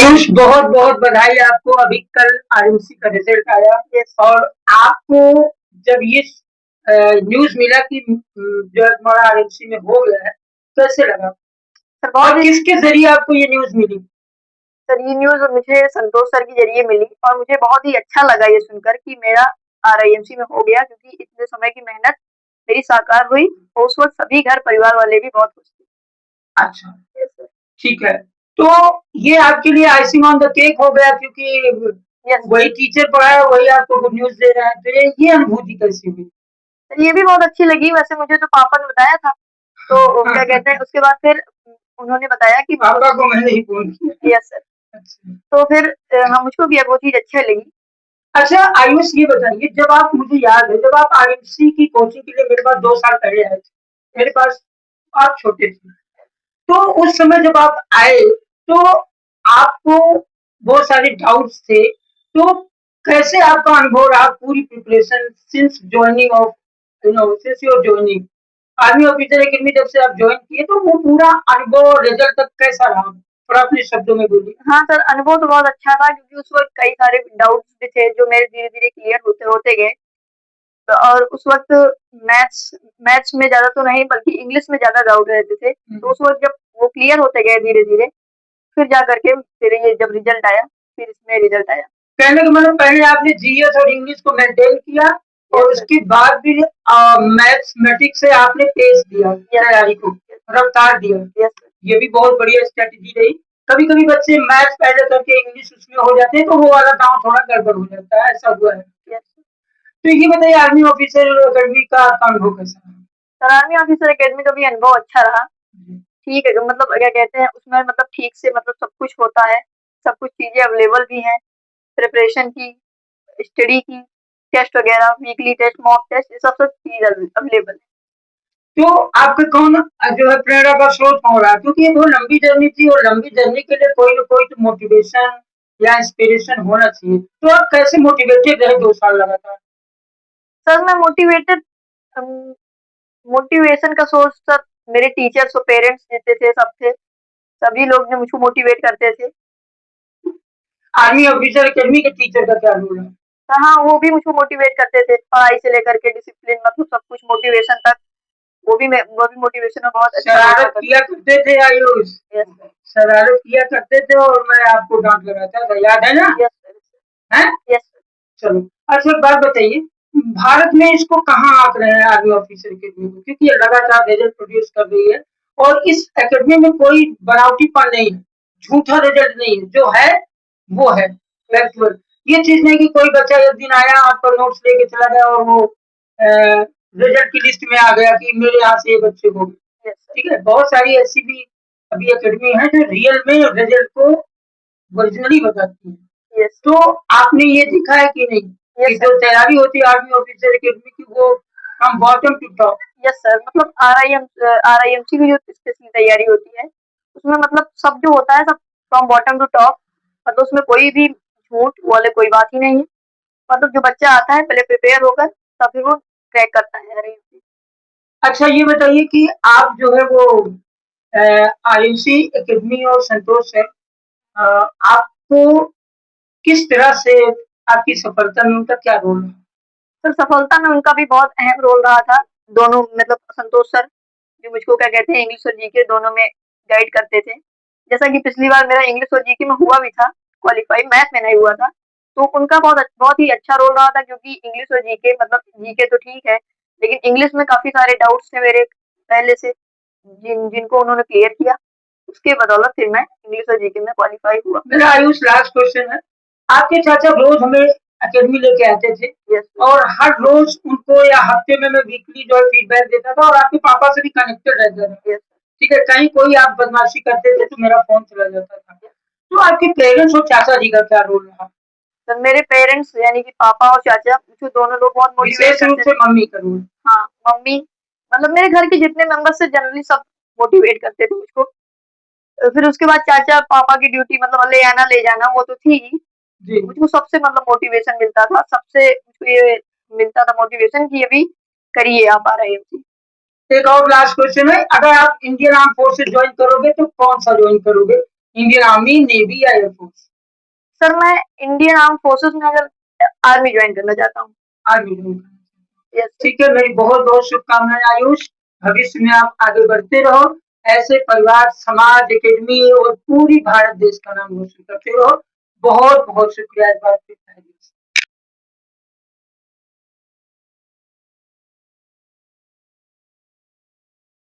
आयुष, बहुत बहुत बधाई आपको। अभी कल आईएमसी का रिजल्ट आया। यस। और आपको जब ये न्यूज मिला कि जो है तुम्हारा आईएमसी में हो गया है, कैसे लगा? सर बहुत और ही किसके जरिए आपको ये न्यूज मिली? सर ये न्यूज़ मुझे संतोष सर के ज़रिए मिली और मुझे बहुत ही अच्छा लगा ये सुनकर कि मेरा आरआईएमसी में हो गया, क्योंकि इतने समय की मेहनत मेरी साकार हुई और उस वक़्त सभी घर परिवार वाले भी बहुत खुश थे। अच्छा, यस सर। ठीक है। तो ये आपके लिए आइसिंग ऑन द केक हो गया, क्योंकि यस। वही टीचर पढ़ाया, वही आपको गुड न्यूज दे रहा है। तो ये अनुभूति कैसी हुई? सर ये भी बहुत अच्छी लगी, वैसे मुझे तो पापा ने बताया था। तो क्या कहते हैं, उसके बाद फिर उन्होंने बताया कि पापा को मैंने ही फोन किया। Yes sir. अच्छा। तो फिर हाँ, मुझको भी अब वो चीज़ अच्छी लगी। अच्छा आयुष, ये बताइए, जब आप, मुझे याद है जब आप आईएमसी की कोचिंग के लिए मेरे पास 2 साल पहले आए थे, मेरे पास आप छोटे थे। तो उस समय जब आप आए, तो आपको बहुत सारे डाउट्स थे। तो कैसे आपका अनुभव रहा पूरी preparation since joining of, since your joining army officer academy, जब से आप ज्वाइन किए, तो वो पूरा अनुभव रिजल्ट तक कैसा रहा? थोड़ा अपने शब्दों में बोलिए। हाँ सर, अनुभव तो बहुत अच्छा था, क्योंकि उस वक़्त कई सारे डाउट्स भी थे जो मेरे धीरे-धीरे क्लियर होते होते गए। तो और उस वक़्त मैथ्स मैथ्स में ज़्यादा तो नहीं, बल्कि इंग्लिश में ज़्यादा डाउट रहते थे। तो उस वक़्त जब वो क्लियर होते गए धीरे-धीरे, फिर जा कर के फिर ये जब रिजल्ट आया, फिर इसमें रिजल्ट आया। कहने का मतलब, पहले आपने जीएस और इंग्लिश को मेंटेन किया और यस सर। उसके बाद फिर मैथमेटिक्स से आपने पेश दिया तैयारी को, रफ्तार दिया। Yes sir. ये भी बहुत बढ़िया स्ट्रेटेजी रही। कभी-कभी बच्चे मैथ्स पहले करके इंग्लिश उसमें हो जाते हैं, तो वो वाला काम थोड़ा गड़बड़ हो जाता है, ऐसा हुआ है। यस। तो ये बताइए, आर्मी ऑफिसर अकेडमी का आपका अनुभव कैसा रहा? सर आर्मी ऑफिसर अकेडमी का भी अनुभव अच्छा रहा। जी। ठीक है, मतलब क्या कहते हैं, उसमें मतलब ठीक से मतलब सब कुछ होता है, सब कुछ चीज़ें अवेलेबल भी हैं, प्रिपरेशन की, स्टडी की, टेस्ट वगैरह, वीकली टेस्ट, मॉक टेस्ट, ये सब चीज़ अवेलेबल है। तो आपके कौन जो है प्रेरणा का स्रोत कौन रहा? क्योंकि ये बहुत लंबी जर्नी थी और लंबी जर्नी के लिए कोई ना कोई तो मोटिवेशन या इंस्पिरेशन होना चाहिए। तो आप कैसे मोटिवेटेड रहे 2 साल लगातार? सर मैं मोटिवेटेड अम, मोटिवेशन का सोर्स सर मेरे टीचर्स और पेरेंट्स जितने थे सब थे। सभी लोग जो मुझको मोटिवेट करते थे। आर्मी ऑफिसर अकेडमी के टीचर का क्या रोल है? तो हाँ, वो भी मुझको मोटिवेट करते थे, पढ़ाई से लेकर के डिसिप्लिन, मतलब सब कुछ मोटिवेशन तक। वो भी मोटिवेशन में बहुत अच्छा रोल शरारत अदा किया करते थे आयुष, करते। Yes sir. शरारत किया करते थे और मैं आपको डांट लगाता था, याद है ना? Yes sir. है? Yes sir. चलो। अच्छा एक बात बताइए, भारत में इसको कहाँ आंक रहे हैं आर्मी ऑफिसर अकेडमी को? क्योंकि ये लगातार रिजल्ट प्रोड्यूस कर रही है और इस अकेडमी में कोई बनावटीपन नहीं है, झूठा रिजल्ट नहीं है, जो है वो है फैक्चुअल। ये चीज नहीं कि कोई बच्चा एक दिन आया, आपका नोट्स लेके चला गया और वो रिजल्ट की लिस्ट में आ गया कि मेरे यहाँ से ये बच्चे को। Yes sir. ठीक है, बहुत सारी ऐसी भी अभी अकेडमी है जो रियल में रिजल्ट को ओरिजिनली बताती है। यस। तो आपने ये देखा है कि नहीं कि यस जो सर। तैयारी होती है आर्मी ऑफिसर अकेडमी की, वो हम bottom to top. Yes sir, मतलब आरआईएमसी की जो स्पेशल तैयारी होती है, उसमें मतलब सब जो होता है सब फ्रॉम बॉटम टू टॉप, मतलब उसमें कोई भी झूठ वाले कोई बात ही नहीं है। मतलब जो बच्चा आता है पहले प्रिपेयर होकर, तब फिर वो क्रैक करता है आरआईएमसी। अच्छा ये बताइए कि आप जो है वो आईएमसी अकेडमी और संतोष है, आपको किस तरह से, आपकी सफलता में उनका क्या रोल है? फिर सफलता में उनका भी बहुत अहम रोल रहा था। दोनों मतलब संतोष सर जो मुझको क्या कहते हैं, इंग्लिश और जीके दोनों में गाइड करते थे। जैसा कि पिछली बार मेरा इंग्लिश और जीके में हुआ भी था क्वालीफाई, मैथ में नहीं हुआ था। तो उनका बहुत ही अच्छा रोल रहा था, क्योंकि इंग्लिश और जीके मतलब जीके तो ठीक है, लेकिन इंग्लिश में काफ़ी सारे डाउट्स थे मेरे पहले से, जिनको उन्होंने क्लियर किया। उसके बदौलत फिर मैं इंग्लिश और जीके में क्वालीफाई हुआ। मेरा आयुष लास्ट क्वेश्चन है, आपके चाचा रोज हमें अकेडमी लेके आते थे यस। और हर रोज उनको या हफ्ते में मैं वीकली जो है फीडबैक देता था और आपके पापा से भी कनेक्टेड रहता था। यस। ठीक है, कहीं कोई आप बदमाशी करते थे तो मेरा फोन चला जाता था। तो आपके पेरेंट्स और चाचा जी का क्या रोल रहा? सर मेरे पेरेंट्स यानी कि पापा और चाचा मुझे दोनों लोग बहुत मोटिवेट विशेष रूप करते से थे। मम्मी का रोल? हाँ, मम्मी मतलब मेरे घर के जितने मेंबर्स थे जनरली सब मोटिवेट करते थे मुझको। फिर उसके बाद चाचा पापा की ड्यूटी मतलब ले आना ले जाना वो तो थी ही। जी। मुझको सबसे मतलब मोटिवेशन मिलता था, सबसे मुझको ये मिलता था मोटिवेशन कि अभी करिए आप आरआईएमसी। एक और लास्ट क्वेश्चन है, अगर आप इंडियन आर्म फोर्सेस ज्वाइन करोगे तो कौन सा ज्वाइन करोगे? इंडियन आर्मी, नेवी या एयरफोर्स? सर मैं इंडियन आर्म फोर्सेस में अगर आर्मी ज्वाइन करना चाहता हूँ। आर्मी में। Yes sir. ठीक है, मेरी बहुत-बहुत शुभकामनाएँ आयुष। भविष्य में आप आगे बढ़ते रहो। ऐसे परिवार, समाज, एकेडमी और पूरी भारत देश का नाम रोशन करते रहो। बहुत-बहुत शुक्रिया इस बात के लिए।